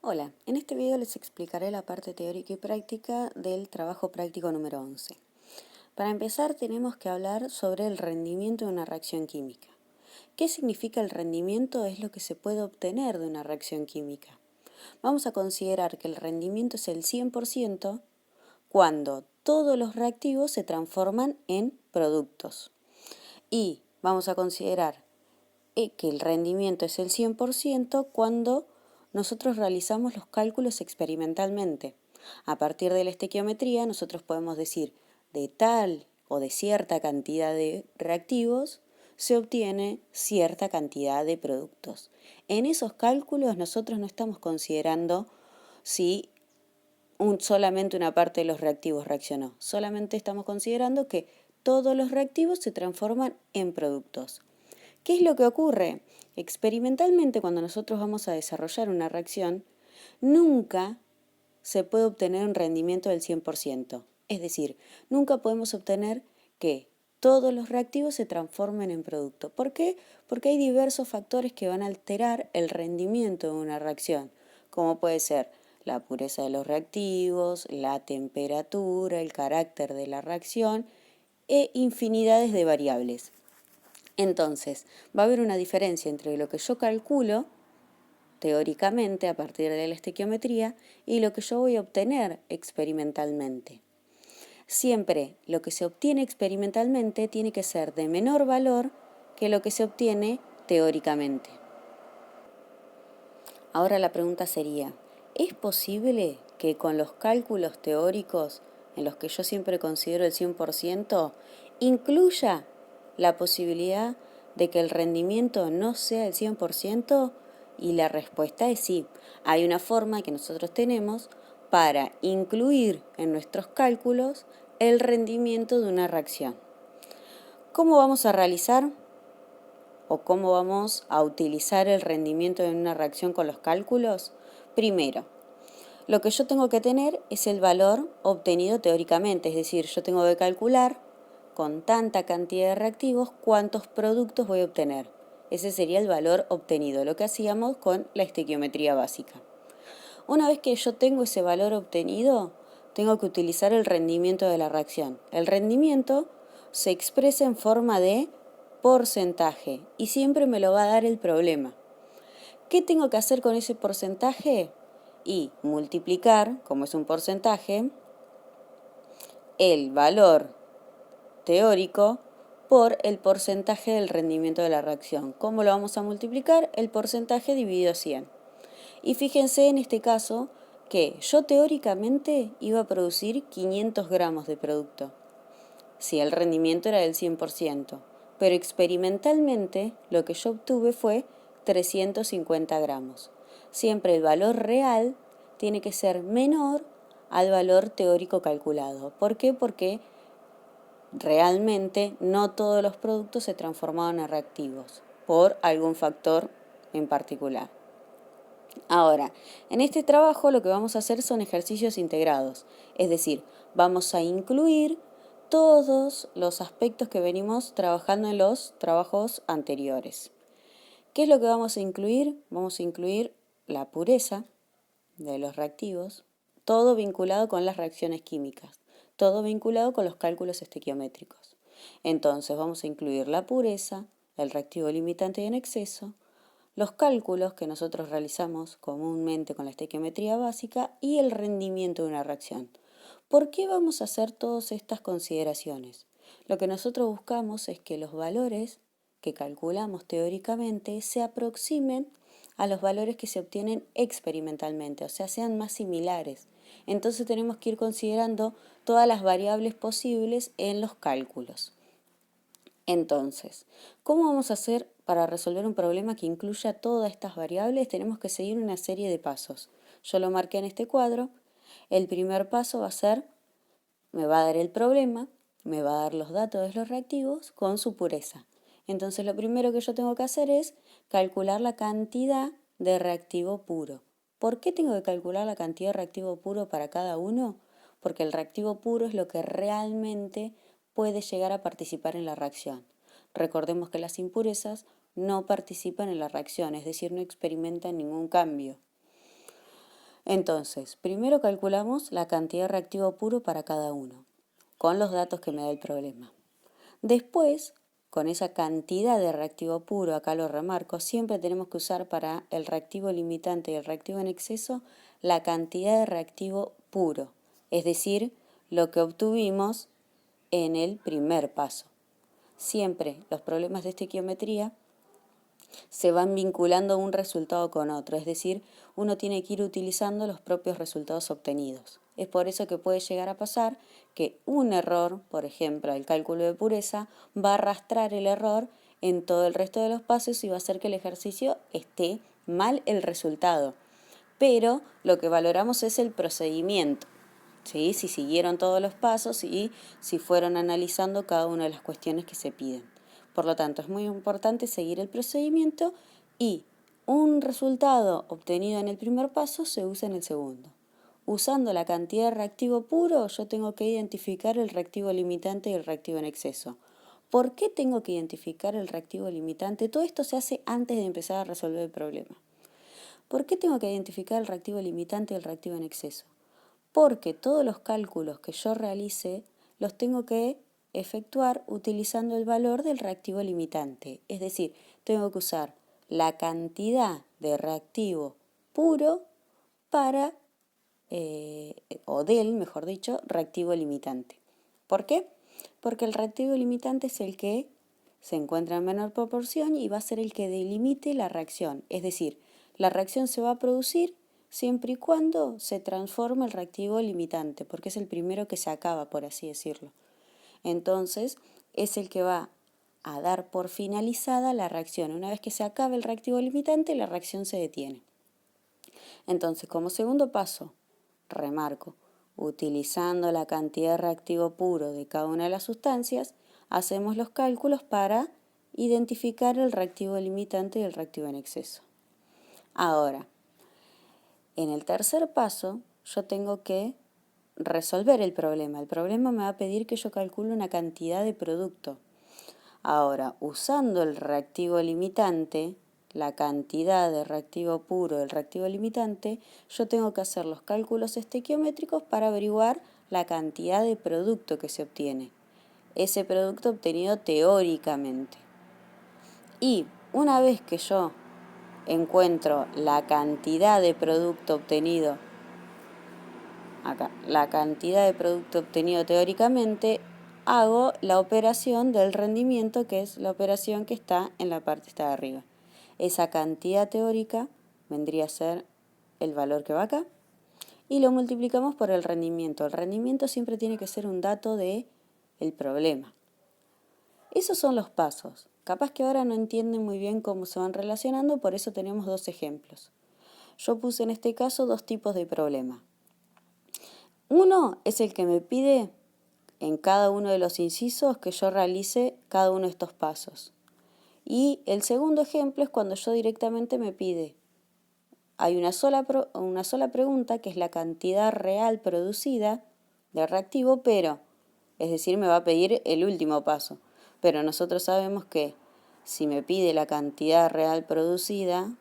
Hola, en este video les explicaré la parte teórica y práctica del trabajo práctico número 11. Para empezar tenemos que hablar sobre el rendimiento de una reacción química. ¿Qué significa el rendimiento? Es lo que se puede obtener de una reacción química. Vamos a considerar que el rendimiento es el 100% cuando todos los reactivos se transforman en productos. Y vamos a considerar que el rendimiento es el 100% cuando nosotros realizamos los cálculos experimentalmente. A partir de la estequiometría nosotros podemos decir de tal o de cierta cantidad de reactivos se obtiene cierta cantidad de productos. En esos cálculos nosotros no estamos considerando si solamente una parte de los reactivos reaccionó, solamente estamos considerando que todos los reactivos se transforman en productos. ¿Qué es lo que ocurre? Experimentalmente, cuando nosotros vamos a desarrollar una reacción, nunca se puede obtener un rendimiento del 100%. Es decir, nunca podemos obtener que todos los reactivos se transformen en producto. ¿Por qué? Porque hay diversos factores que van a alterar el rendimiento de una reacción, como puede ser la pureza de los reactivos, la temperatura, el carácter de la reacción e infinidades de variables. Entonces, va a haber una diferencia entre lo que yo calculo teóricamente a partir de la estequiometría y lo que yo voy a obtener experimentalmente. Siempre lo que se obtiene experimentalmente tiene que ser de menor valor que lo que se obtiene teóricamente. Ahora la pregunta sería, ¿es posible que con los cálculos teóricos, en los que yo siempre considero el 100%, incluya la posibilidad de que el rendimiento no sea el 100%? Y la respuesta es sí. Hay una forma que nosotros tenemos para incluir en nuestros cálculos el rendimiento de una reacción. ¿Cómo vamos a realizar o cómo vamos a utilizar el rendimiento de una reacción con los cálculos? Primero, lo que yo tengo que tener es el valor obtenido teóricamente, es decir, yo tengo que calcular con tanta cantidad de reactivos cuántos productos voy a obtener. Ese sería el valor obtenido, lo que hacíamos con la estequiometría básica. Una vez que yo tengo ese valor obtenido, tengo que utilizar el rendimiento de la reacción. El rendimiento se expresa en forma de porcentaje y siempre me lo va a dar el problema. ¿Qué tengo que hacer con ese porcentaje? Y multiplicar, como es un porcentaje, el valor teórico por el porcentaje del rendimiento de la reacción. ¿Cómo lo vamos a multiplicar? El porcentaje dividido 100. Y fíjense en este caso que yo teóricamente iba a producir 500 gramos de producto, si el rendimiento era del 100%, pero experimentalmente lo que yo obtuve fue 350 gramos. Siempre el valor real tiene que ser menor al valor teórico calculado. ¿Por qué? Porque realmente no todos los productos se transformaban en reactivos por algún factor en particular. Ahora, en este trabajo lo que vamos a hacer son ejercicios integrados, es decir, vamos a incluir todos los aspectos que venimos trabajando en los trabajos anteriores. ¿Qué es lo que vamos a incluir? Vamos a incluir la pureza de los reactivos, todo vinculado con las reacciones químicas, todo vinculado con los cálculos estequiométricos. Entonces vamos a incluir la pureza, el reactivo limitante y en exceso, los cálculos que nosotros realizamos comúnmente con la estequiometría básica y el rendimiento de una reacción. ¿Por qué vamos a hacer todas estas consideraciones? Lo que nosotros buscamos es que los valores que calculamos teóricamente se aproximen a los valores que se obtienen experimentalmente, o sea, sean más similares. Entonces tenemos que ir considerando todas las variables posibles en los cálculos. Entonces, ¿cómo vamos a hacer para resolver un problema que incluya todas estas variables? Tenemos que seguir una serie de pasos. Yo lo marqué en este cuadro. El primer paso va a ser, me va a dar el problema, me va a dar los datos de los reactivos con su pureza. Entonces lo primero que yo tengo que hacer es calcular la cantidad de reactivo puro. ¿Por qué tengo que calcular la cantidad de reactivo puro para cada uno? Porque el reactivo puro es lo que realmente puede llegar a participar en la reacción. Recordemos que las impurezas no participan en la reacción, es decir, no experimentan ningún cambio. Entonces, primero calculamos la cantidad de reactivo puro para cada uno, con los datos que me da el problema. Después, con esa cantidad de reactivo puro, acá lo remarco, siempre tenemos que usar para el reactivo limitante y el reactivo en exceso la cantidad de reactivo puro, es decir, lo que obtuvimos en el primer paso. Siempre los problemas de estequiometría se van vinculando un resultado con otro, es decir, uno tiene que ir utilizando los propios resultados obtenidos. Es por eso que puede llegar a pasar que un error, por ejemplo, el cálculo de pureza, va a arrastrar el error en todo el resto de los pasos y va a hacer que el ejercicio esté mal el resultado. Pero lo que valoramos es el procedimiento, ¿sí? Si siguieron todos los pasos y si fueron analizando cada una de las cuestiones que se piden. Por lo tanto, es muy importante seguir el procedimiento y un resultado obtenido en el primer paso se usa en el segundo. Usando la cantidad de reactivo puro, yo tengo que identificar el reactivo limitante y el reactivo en exceso. ¿Por qué tengo que identificar el reactivo limitante? Todo esto se hace antes de empezar a resolver el problema. ¿Por qué tengo que identificar el reactivo limitante y el reactivo en exceso? Porque todos los cálculos que yo realice los tengo que efectuar utilizando el valor del reactivo limitante. Es decir, tengo que usar la cantidad de reactivo puro para, o del, mejor dicho, reactivo limitante. ¿Por qué? Porque el reactivo limitante es el que se encuentra en menor proporción y va a ser el que delimite la reacción. Es decir, la reacción se va a producir siempre y cuando se transforme el reactivo limitante, porque es el primero que se acaba, por así decirlo. Entonces, es el que va a dar por finalizada la reacción. Una vez que se acabe el reactivo limitante, la reacción se detiene. Entonces, como segundo paso, remarco, utilizando la cantidad de reactivo puro de cada una de las sustancias, hacemos los cálculos para identificar el reactivo limitante y el reactivo en exceso. Ahora, en el tercer paso, yo tengo que resolver el problema. El problema me va a pedir que yo calcule una cantidad de producto. Ahora, usando el reactivo limitante, la cantidad de reactivo puro del reactivo limitante, yo tengo que hacer los cálculos estequiométricos para averiguar la cantidad de producto que se obtiene. Ese producto obtenido teóricamente. Y una vez que yo encuentro la cantidad de producto obtenido, acá, la cantidad de producto obtenido teóricamente, hago la operación del rendimiento, que es la operación que está en la parte de arriba. Esa cantidad teórica vendría a ser el valor que va acá y lo multiplicamos por el rendimiento. El rendimiento siempre tiene que ser un dato del problema. Esos son los pasos. Capaz que ahora no entienden muy bien cómo se van relacionando, por eso tenemos dos ejemplos. Yo puse en este caso dos tipos de problema. Uno es el que me pide en cada uno de los incisos que yo realice cada uno de estos pasos. Y el segundo ejemplo es cuando yo directamente me pide, hay una sola pregunta que es la cantidad real producida del reactivo, pero, es decir, me va a pedir el último paso. Pero nosotros sabemos que si me pide la cantidad real producida,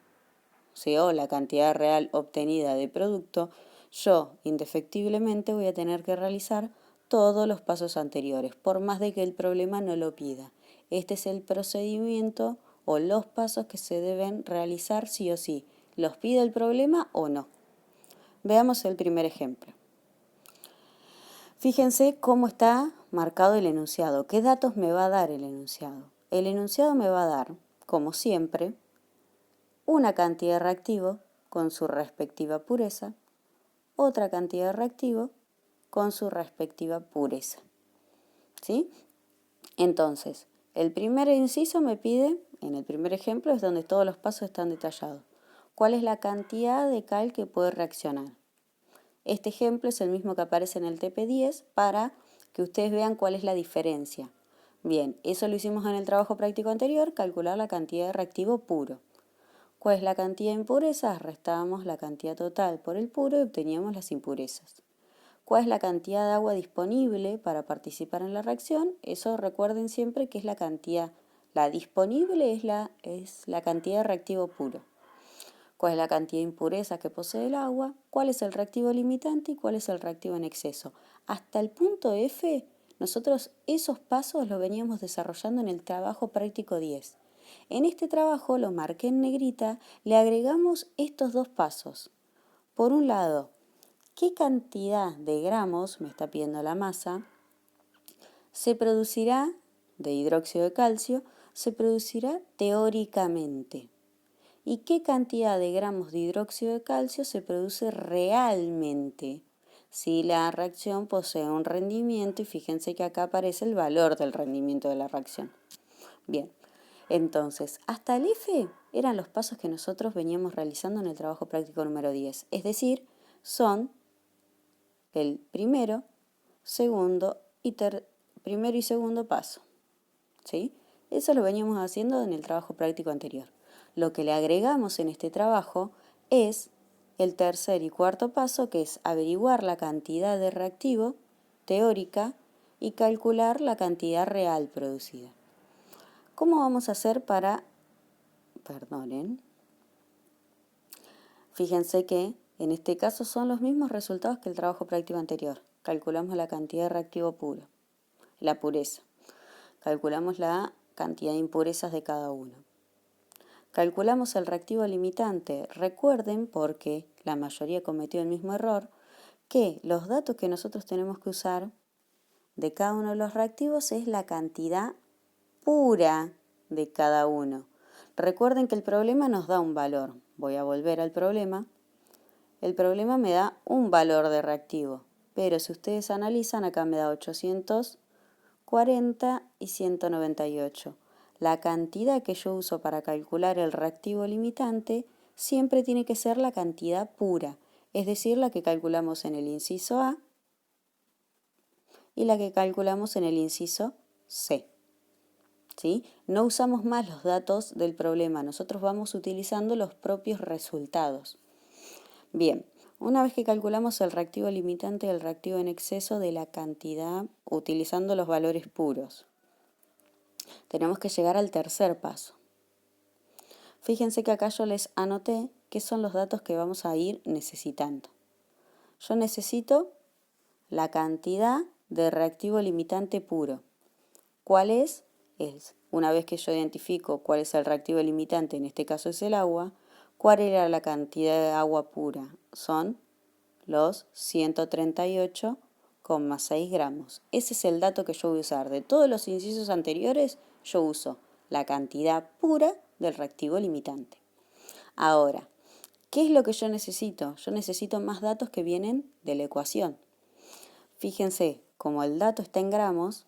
¿sí? O la cantidad real obtenida de producto, yo indefectiblemente voy a tener que realizar todos los pasos anteriores, por más de que el problema no lo pida. Este es el procedimiento o los pasos que se deben realizar sí o sí. ¿Los pide el problema o no? Veamos el primer ejemplo. Fíjense cómo está marcado el enunciado. ¿Qué datos me va a dar el enunciado? El enunciado me va a dar, como siempre, una cantidad de reactivo con su respectiva pureza, otra cantidad de reactivo con su respectiva pureza. ¿Sí? Entonces, el primer inciso me pide, en el primer ejemplo es donde todos los pasos están detallados, ¿cuál es la cantidad de cal que puede reaccionar? Este ejemplo es el mismo que aparece en el TP10 para que ustedes vean cuál es la diferencia. Bien, eso lo hicimos en el trabajo práctico anterior, calcular la cantidad de reactivo puro. ¿Cuál es la cantidad de impurezas? Restábamos la cantidad total por el puro y obteníamos las impurezas. ¿Cuál es la cantidad de agua disponible para participar en la reacción? Eso recuerden siempre que es la cantidad. La disponible es la cantidad de reactivo puro. cuál es la cantidad de impurezas que posee el agua, cuál es el reactivo limitante y cuál es el reactivo en exceso. Hasta el punto F, nosotros esos pasos los veníamos desarrollando en el trabajo práctico 10. En este trabajo, lo marqué en negrita, le agregamos estos dos pasos. Por un lado, ¿qué cantidad de gramos, me está pidiendo la masa, se producirá de hidróxido de calcio, se producirá teóricamente? ¿Y qué cantidad de gramos de hidróxido de calcio se produce realmente? Si la reacción posee un rendimiento, y fíjense que acá aparece el valor del rendimiento de la reacción. Bien, entonces, hasta el F eran los pasos que nosotros veníamos realizando en el trabajo práctico número 10. Es decir, son el primero y segundo paso. ¿Sí? Eso lo veníamos haciendo en el trabajo práctico anterior. Lo que le agregamos en este trabajo es el tercer y cuarto paso, que es averiguar la cantidad de reactivo teórica y calcular la cantidad real producida. ¿Cómo vamos a hacer para... Perdonen. Fíjense que en este caso son los mismos resultados que el trabajo práctico anterior. Calculamos la cantidad de reactivo puro, la pureza. Calculamos la cantidad de impurezas de cada uno. Calculamos el reactivo limitante. Recuerden, porque la mayoría cometió el mismo error, que los datos que nosotros tenemos que usar de cada uno de los reactivos es la cantidad pura de cada uno. Recuerden que el problema nos da un valor. Voy a volver al problema. El problema me da un valor de reactivo, pero si ustedes analizan, acá me da 840 y 198. La cantidad que yo uso para calcular el reactivo limitante siempre tiene que ser la cantidad pura, es decir, la que calculamos en el inciso A y la que calculamos en el inciso C. ¿Sí? No usamos más los datos del problema, nosotros vamos utilizando los propios resultados. Bien, una vez que calculamos el reactivo limitante y el reactivo en exceso de la cantidad utilizando los valores puros, tenemos que llegar al tercer paso. Fíjense que acá yo les anoté qué son los datos que vamos a ir necesitando. Yo necesito la cantidad de reactivo limitante puro. ¿Cuál es? Una vez que yo identifico cuál es el reactivo limitante, en este caso es el agua, ¿cuál era la cantidad de agua pura? Son los 138,6 gramos. Ese es el dato que yo voy a usar. De todos los incisos anteriores, yo uso la cantidad pura del reactivo limitante. Ahora, ¿qué es lo que yo necesito? Yo necesito más datos que vienen de la ecuación. Fíjense, como el dato está en gramos,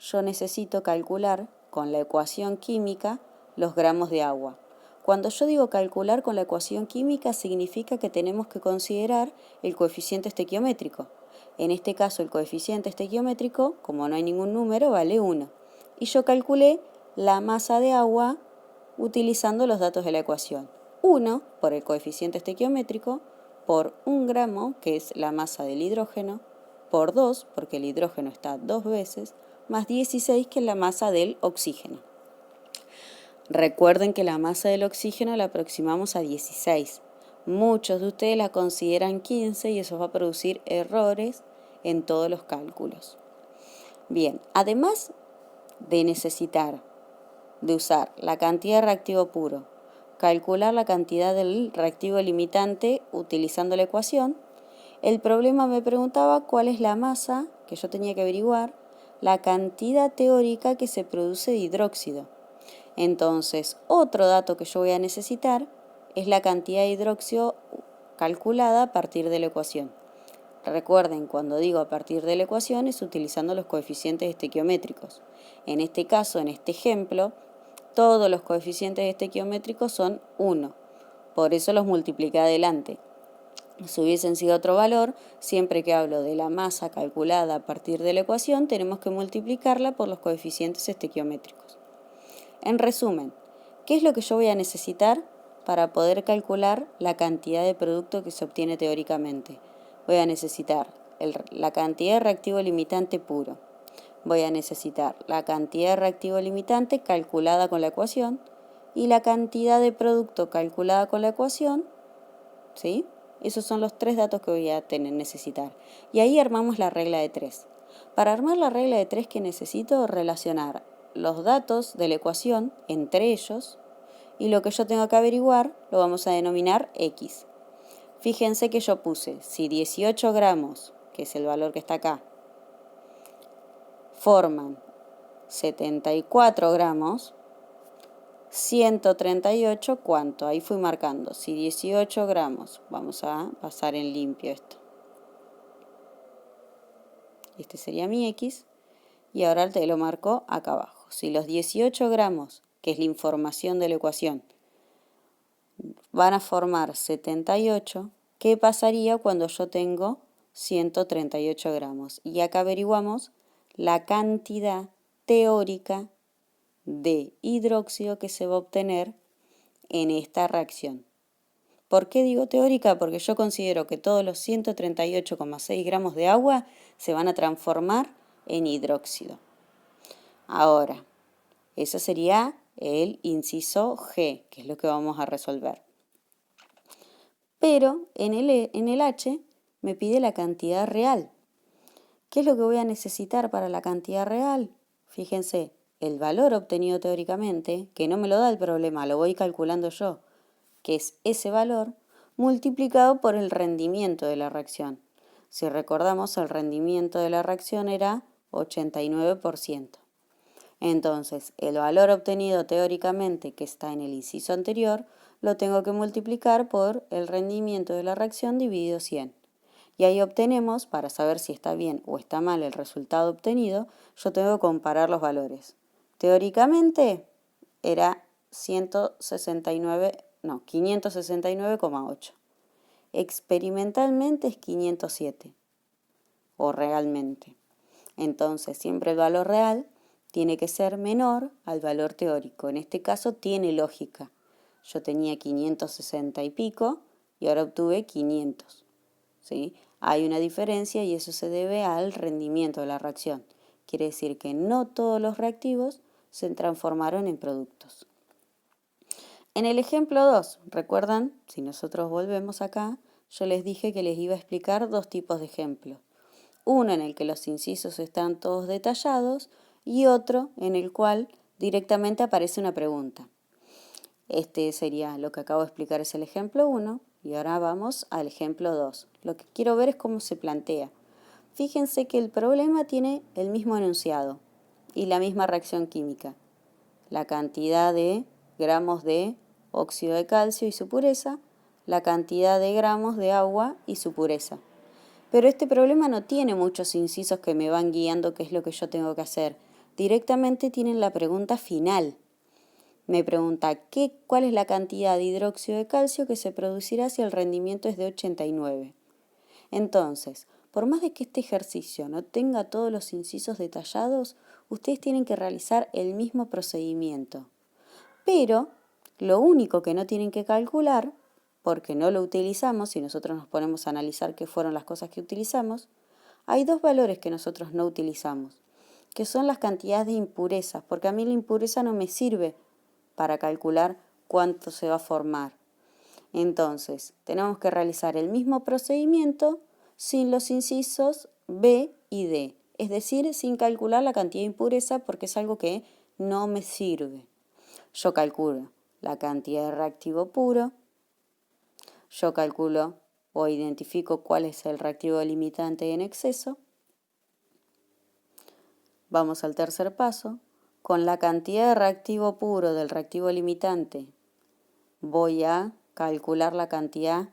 yo necesito calcular con la ecuación química los gramos de agua. Cuando yo digo calcular con la ecuación química, significa que tenemos que considerar el coeficiente estequiométrico. En este caso, el coeficiente estequiométrico, como no hay ningún número, vale 1. Y yo calculé la masa de agua utilizando los datos de la ecuación. 1 por el coeficiente estequiométrico, por 1 gramo, que es la masa del hidrógeno, por 2, porque el hidrógeno está 2 veces, más 16, que es la masa del oxígeno. Recuerden que la masa del oxígeno la aproximamos a 16. Muchos de ustedes la consideran 15 y eso va a producir errores en todos los cálculos. Bien, además de necesitar de usar la cantidad de reactivo puro, calcular la cantidad del reactivo limitante utilizando la ecuación, el problema me preguntaba cuál es la masa que yo tenía que averiguar, la cantidad teórica que se produce de hidróxido. Entonces, otro dato que yo voy a necesitar es la cantidad de hidróxido calculada a partir de la ecuación. Recuerden, cuando digo a partir de la ecuación es utilizando los coeficientes estequiométricos. En este caso, en este ejemplo, todos los coeficientes estequiométricos son 1. Por eso los multipliqué adelante. Si hubiesen sido otro valor, siempre que hablo de la masa calculada a partir de la ecuación, tenemos que multiplicarla por los coeficientes estequiométricos. En resumen, ¿qué es lo que yo voy a necesitar para poder calcular la cantidad de producto que se obtiene teóricamente? Voy a necesitar la cantidad de reactivo limitante puro. Voy a necesitar la cantidad de reactivo limitante calculada con la ecuación y la cantidad de producto calculada con la ecuación, ¿sí? Esos son los 3 datos que voy a necesitar. Y ahí armamos la regla de 3. Para armar la regla de 3 que necesito relacionar los datos de la ecuación entre ellos y lo que yo tengo que averiguar lo vamos a denominar X. Fíjense que yo puse, si 18 gramos, que es el valor que está acá, forman 74 gramos, 138, ¿cuánto? Ahí fui marcando. Si 18 gramos, vamos a pasar en limpio esto. Este sería mi X. Y ahora te lo marco acá abajo. Si los 18 gramos, que es la información de la ecuación, van a formar 78, ¿qué pasaría cuando yo tengo 138 gramos? Y acá averiguamos la cantidad teórica de hidróxido que se va a obtener en esta reacción. ¿Por qué digo teórica? Porque yo considero que todos los 138,6 gramos de agua se van a transformar en hidróxido. Ahora, eso sería el inciso G, que es lo que vamos a resolver. Pero en el H me pide la cantidad real. ¿Qué es lo que voy a necesitar para la cantidad real? Fíjense, el valor obtenido teóricamente, que no me lo da el problema, lo voy calculando yo, que es ese valor, multiplicado por el rendimiento de la reacción. Si recordamos, el rendimiento de la reacción era 89%. Entonces, el valor obtenido teóricamente, que está en el inciso anterior, lo tengo que multiplicar por el rendimiento de la reacción dividido 100. Y ahí obtenemos, para saber si está bien o está mal el resultado obtenido, yo tengo que comparar los valores. Teóricamente era 569,8. Experimentalmente es 507, o realmente. Entonces, siempre el valor real tiene que ser menor al valor teórico. En este caso tiene lógica. Yo tenía 560 y pico y ahora obtuve 500. ¿Sí? Hay una diferencia y eso se debe al rendimiento de la reacción. Quiere decir que no todos los reactivos se transformaron en productos. En el ejemplo 2, ¿recuerdan? Si nosotros volvemos acá, yo les dije que les iba a explicar 2 tipos de ejemplos. Uno en el que los incisos están todos detallados y otro en el cual directamente aparece una pregunta. Este sería lo que acabo de explicar, es el ejemplo 1 y ahora vamos al ejemplo 2. Lo que quiero ver es cómo se plantea. Fíjense que el problema tiene el mismo enunciado y la misma reacción química. La cantidad de gramos de óxido de calcio y su pureza, la cantidad de gramos de agua y su pureza. Pero este problema no tiene muchos incisos que me van guiando qué es lo que yo tengo que hacer. Directamente tienen la pregunta final. Me pregunta cuál es la cantidad de hidróxido de calcio que se producirá si el rendimiento es de 89. Entonces, por más de que este ejercicio no tenga todos los incisos detallados, ustedes tienen que realizar el mismo procedimiento. Pero lo único que no tienen que calcular, porque no lo utilizamos, si nosotros nos ponemos a analizar qué fueron las cosas que utilizamos, hay 2 valores que nosotros no utilizamos, que son las cantidades de impurezas, porque a mí la impureza no me sirve para calcular cuánto se va a formar. Entonces, tenemos que realizar el mismo procedimiento sin los incisos B y D, es decir, sin calcular la cantidad de impureza porque es algo que no me sirve. Yo calculo la cantidad de reactivo puro, yo calculo o identifico cuál es el reactivo limitante en exceso. Vamos al tercer paso. Con la cantidad de reactivo puro del reactivo limitante voy a calcular la cantidad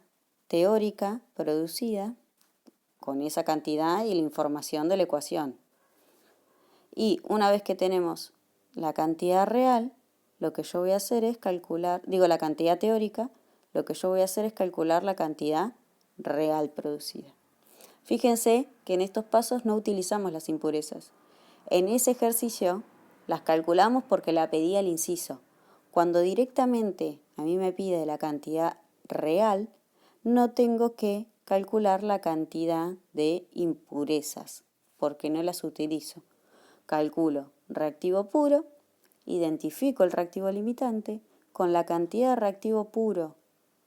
teórica producida con esa cantidad y la información de la ecuación. Y una vez que tenemos la cantidad real, lo que yo voy a hacer es calcular, la cantidad teórica, lo que yo voy a hacer es calcular la cantidad real producida. Fíjense que en estos pasos no utilizamos las impurezas. En ese ejercicio las calculamos porque la pedía el inciso. Cuando directamente a mí me pide la cantidad real, no tengo que calcular la cantidad de impurezas porque no las utilizo. Calculo reactivo puro, identifico el reactivo limitante, con la cantidad de reactivo puro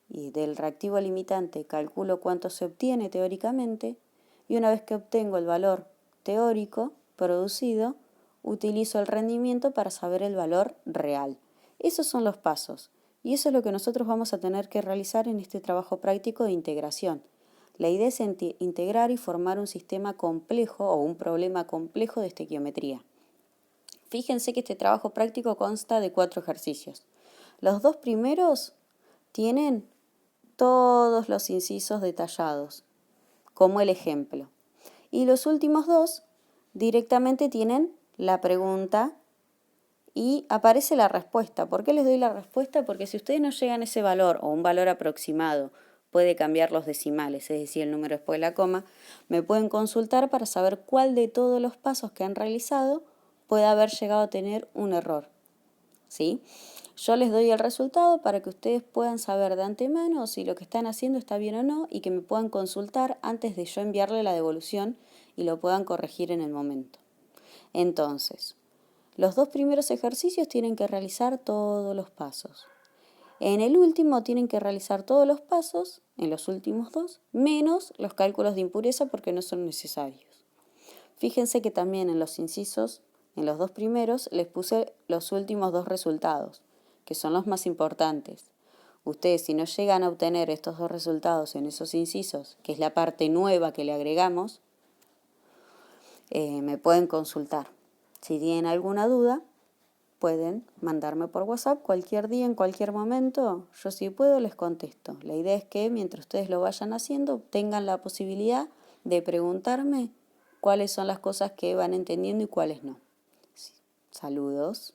y del reactivo limitante calculo cuánto se obtiene teóricamente y una vez que obtengo el valor teórico producido, utilizo el rendimiento para saber el valor real. Esos son los pasos y eso es lo que nosotros vamos a tener que realizar en este trabajo práctico de integración. La idea es integrar y formar un sistema complejo o un problema complejo de estequiometría. Fíjense que este trabajo práctico consta de 4 ejercicios. Los 2 primeros tienen todos los incisos detallados, como el ejemplo. Y los últimos 2 directamente tienen la pregunta y aparece la respuesta. ¿Por qué les doy la respuesta? Porque si ustedes no llegan a ese valor o un valor aproximado, puede cambiar los decimales, es decir, el número después de la coma, me pueden consultar para saber cuál de todos los pasos que han realizado puede haber llegado a tener un error. ¿Sí? Yo les doy el resultado para que ustedes puedan saber de antemano si lo que están haciendo está bien o no y que me puedan consultar antes de yo enviarle la devolución y lo puedan corregir en el momento. Entonces, los 2 primeros ejercicios tienen que realizar todos los pasos. En el último tienen que realizar todos los pasos, en los últimos 2, menos los cálculos de impureza porque no son necesarios. Fíjense que también en los incisos, en los 2 primeros, les puse los últimos 2 resultados, que son los más importantes. Ustedes, si no llegan a obtener estos 2 resultados en esos incisos, que es la parte nueva que le agregamos, me pueden consultar. Si tienen alguna duda, pueden mandarme por WhatsApp cualquier día, en cualquier momento. Yo si puedo les contesto. La idea es que mientras ustedes lo vayan haciendo, tengan la posibilidad de preguntarme cuáles son las cosas que van entendiendo y cuáles no. Saludos.